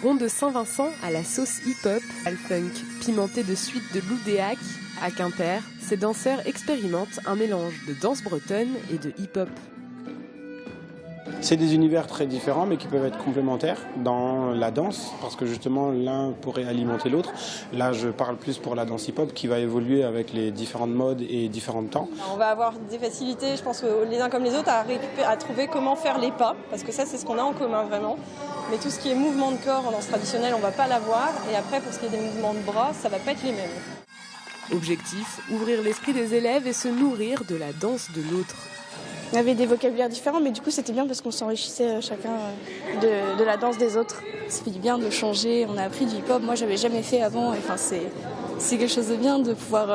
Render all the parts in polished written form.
rond de Saint-Vincent à la sauce hip-hop, al funk, pimenté de suite de l'oudéac. À Quimper, ces danseurs expérimentent un mélange de danse bretonne et de hip-hop. C'est des univers très différents mais qui peuvent être complémentaires dans la danse parce que justement l'un pourrait alimenter l'autre. Là je parle plus pour la danse hip-hop qui va évoluer avec les différentes modes et différents temps. On va avoir des facilités, je pense, les uns comme les autres à trouver comment faire les pas parce que ça c'est ce qu'on a en commun vraiment. Mais tout ce qui est mouvement de corps en danse traditionnelle on ne va pas l'avoir et après pour ce qui est des mouvements de bras ça ne va pas être les mêmes. Objectif, ouvrir l'esprit des élèves et se nourrir de la danse de l'autre. On avait des vocabulaires différents, mais du coup c'était bien parce qu'on s'enrichissait chacun de la danse des autres. Ça fait du bien de changer, on a appris du hip-hop, moi j'avais jamais fait avant, enfin, c'est quelque chose de bien de pouvoir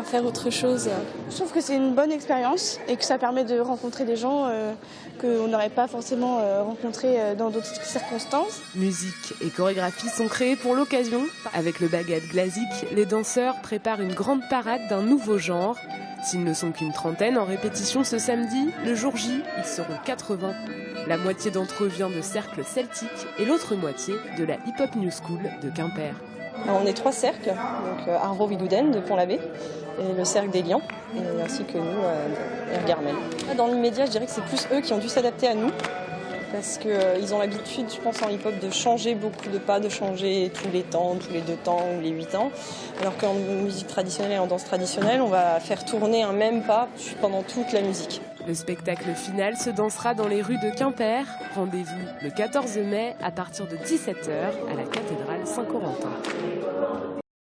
faire autre chose. Je trouve que c'est une bonne expérience et que ça permet de rencontrer des gens qu'on n'aurait pas forcément rencontrés dans d'autres circonstances. Musique et chorégraphie sont créées pour l'occasion. Avec le Bagad Glazik, les danseurs préparent une grande parade d'un nouveau genre. S'ils ne sont qu'une trentaine en répétition ce samedi, le jour J, ils seront 80. La moitié d'entre eux vient de cercles celtiques et l'autre moitié de la Hip Hop New School de Quimper. Alors, on est 3 cercles, donc Arvo Wigouden de Pont-l'Abbé et le cercle des Lions, ainsi que nous, Ergarmel. Dans l'immédiat, je dirais que c'est plus eux qui ont dû s'adapter à nous. Parce qu'ils ont l'habitude, je pense, en hip-hop, de changer beaucoup de pas, de changer tous les temps, tous les 2 temps ou les 8 ans. Alors qu'en musique traditionnelle et en danse traditionnelle, on va faire tourner un même pas pendant toute la musique. Le spectacle final se dansera dans les rues de Quimper. Rendez-vous le 14 mai à partir de 17h à la cathédrale Saint-Corentin.